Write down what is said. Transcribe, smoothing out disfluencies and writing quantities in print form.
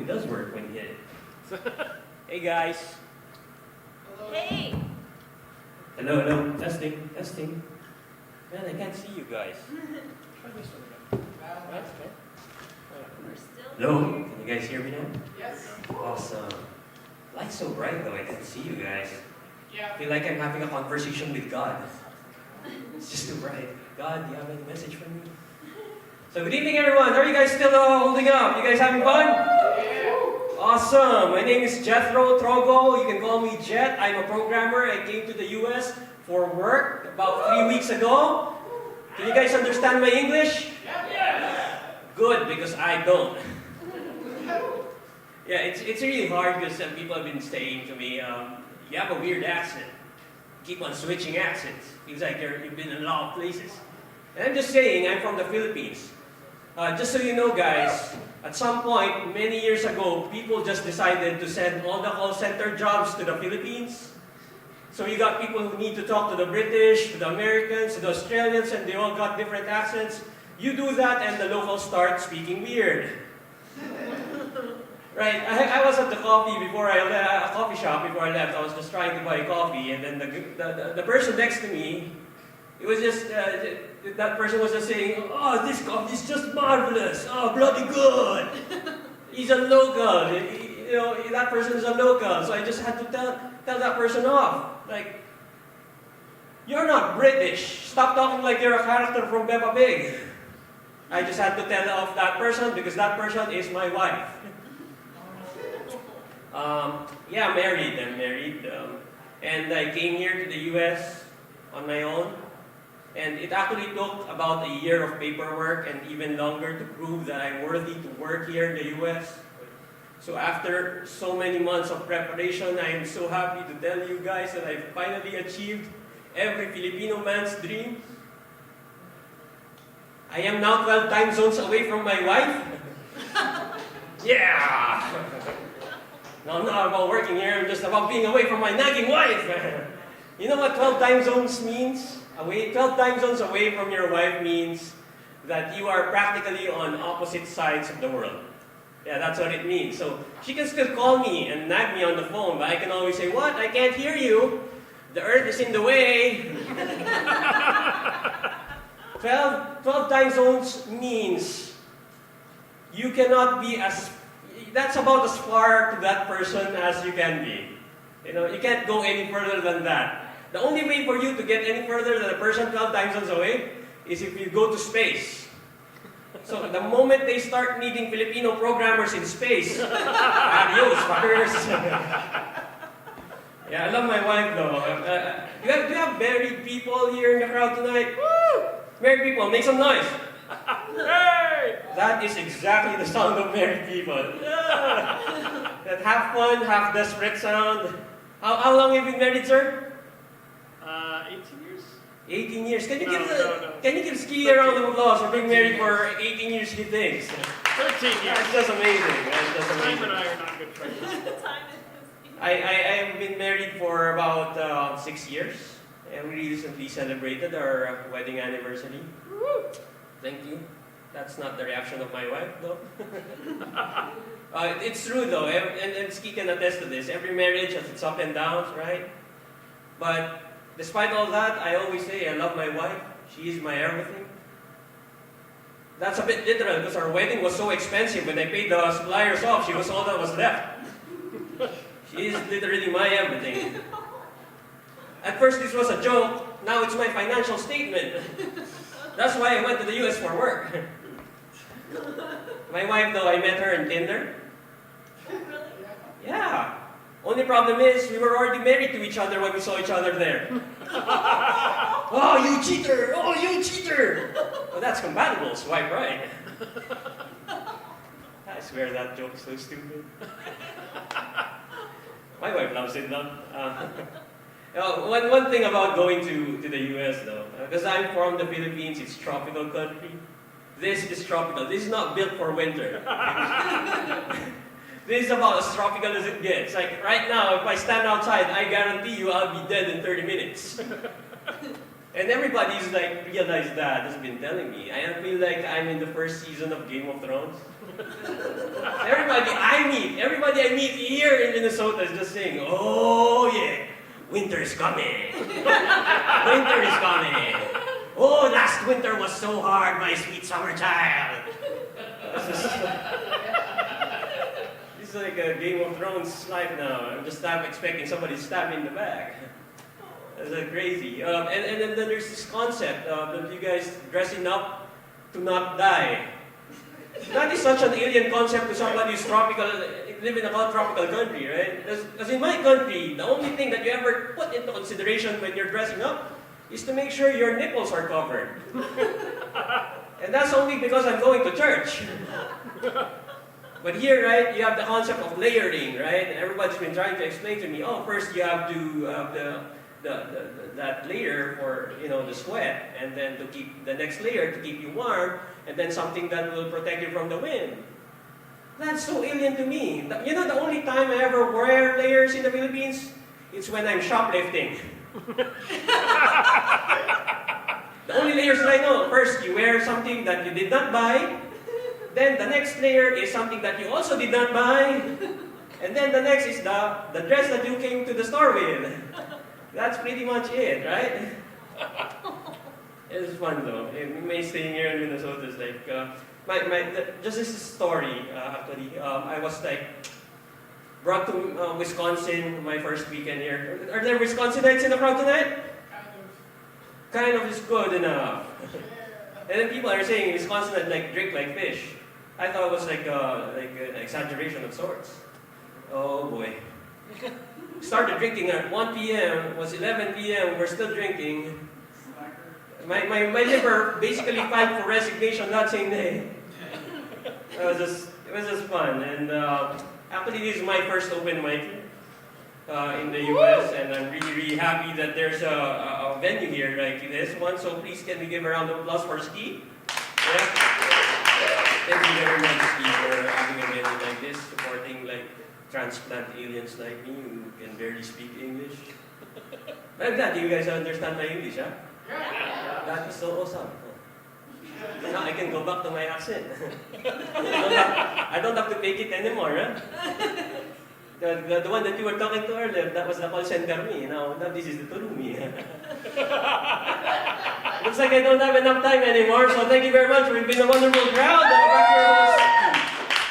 it does work when you hit it. Hey guys. Hello. Hey! Hello, hello. Testing, testing. Man, I can't see you guys. Bad Right? one. We're still Hello, here. can you guys hear me now? Yes. Awesome. Light's so bright though, I can't see you guys. I Yeah. feel like I'm having a conversation with God. It's just too bright. God, do you have any message for me? So good evening everyone. How are you guys still holding up? You guys having fun? Yeah. Awesome. My name is Jethro Togo. You can call me Jet. I'm a programmer. I came to the US for work about 3 weeks ago. Can you guys understand my English? Yeah. Good, because I don't. Yeah, it's really hard because people have been saying to me, you have a weird accent. Keep on switching accents. Feels like you've been in a lot of places. And I'm just saying, I'm from the Philippines. Just so you know guys, at some point, many years ago, people just decided to send all the call center jobs to the Philippines. So you got people who need to talk to the British, to the Americans, to the Australians, and they all got different accents. You do that and the locals start speaking weird. Right, I was at the coffee shop before I left. I was just trying to buy coffee, and then the person next to me, it was just, that person was just saying, "Oh, this coffee is just marvelous. Oh, bloody good." He's a local. You know, that person is a local. So I just had to tell that person off. Like, you're not British. Stop talking like you're a character from Peppa Pig. I just had to tell off that person because that person is my wife. Yeah, I'm married. And I came here to the US on my own. And it actually took about a year of paperwork and even longer to prove that I'm worthy to work here in the US. So after so many months of preparation, I am so happy to tell you guys that I've finally achieved every Filipino man's dream. I am now 12 time zones away from my wife. Yeah! No, I'm not about working here, I'm just about being away from my nagging wife. You know what 12 time zones means? 12 time zones away from your wife means that you are practically on opposite sides of the world. Yeah, that's what it means. So she can still call me and nag me on the phone, but I can always say, "What? I can't hear you. The earth is in the way." 12 time zones means you cannot be that's about as far to that person as you can be. You know, you can't go any further than that. The only way for you to get any further than a person 12 time zones away is if you go to space. So the moment they start needing Filipino programmers in space, adios, fuckers. Yeah, I love my wife though. Do you have married people here in the crowd tonight? Woo! Married people, make some noise. Hey! That is exactly the sound of married people. Yeah. That half fun, half desperate sound. How long have you been married, sir? 18 years. 18 years. Can you No. give Ski a round of applause for being married for 18 years, he thinks? 13 years. That's just amazing. That's just Time amazing. and I are not good friends. Time is I have been married for about 6 years. And we recently celebrated our wedding anniversary. Woo! Thank you. That's not the reaction of my wife, though. It's true, though, and Ski can attest to this. Every marriage has its up and downs, right? But despite all that, I always say I love my wife. She is my everything. That's a bit literal because our wedding was so expensive. When I paid the suppliers off, she was all that was left. She is literally my everything. At first, this was a joke. Now it's my financial statement. That's why I went to the US for work. My wife, though, I met her in Tinder. really? Yeah. Only problem is, we were already married to each other when we saw each other there. Oh, you cheater! Oh, you cheater! Well, that's compatible, swipe right. I swear that joke is so stupid. My wife loves it, though. One thing about going to the US, though, because I'm from the Philippines, it's tropical country. This is tropical. This is not built for winter. This is about as tropical as it gets. Like right now, if I stand outside, I guarantee you I'll be dead in 30 minutes. And everybody's like realized that, has been telling me. I feel like I'm in the first season of Game of Thrones. Everybody eye me meet here in Minnesota is just saying, oh yeah, winter is coming. Winter is coming. Oh, last winter was so hard, my sweet summer child. It's like a Game of Thrones life now. I'm just not expecting somebody to stab me in the back. That's crazy. And then there's this concept of you guys dressing up to not die. That is such an alien concept to somebody who's live in a tropical country, right? Because in my country, the only thing that you ever put into consideration when you're dressing up is to make sure your nipples are covered. And that's only because I'm going to church. But here, right, you have the concept of layering, right? And everybody's been trying to explain to me, oh, first you have to have that layer for, the sweat, and then to keep the next layer to keep you warm, and then something that will protect you from the wind. That's so alien to me. The only time I ever wear layers in the Philippines, it's when I'm shoplifting. The only layers that I know, first you wear something that you did not buy, then the next layer is something that you also did not buy, and then the next is the dress that you came to the store with. That's pretty much it, right? It's fun though. Me staying here in Minnesota is like, just this story actually. I was brought to Wisconsin my first weekend here. Are there Wisconsinites in the crowd tonight? Kind of is good enough. And then people are saying Wisconsinites drink like fish. I thought it was like an exaggeration of sorts. Oh boy. Started drinking at 1 p.m. It was 11 p.m. We're still drinking. My liver basically filed for resignation that same day. It was just fun. And actually, this is my first open mic in the U.S. And I'm really, really happy that there's a venue here like this one. So please, can we give a round of applause for Ski? Yeah. Thank you very much, Ski, for having a venue like this, supporting transplant aliens like me who can barely speak English. Like that, you guys understand my English, huh? Yeah. That is so awesome. Now I can go back to my accent. I don't have to fake it anymore, huh? The one that you were talking to earlier, that was the call center me. Now this is the true me. Looks like I don't have enough time anymore, so thank you very much. We've been a wonderful crowd. Back here was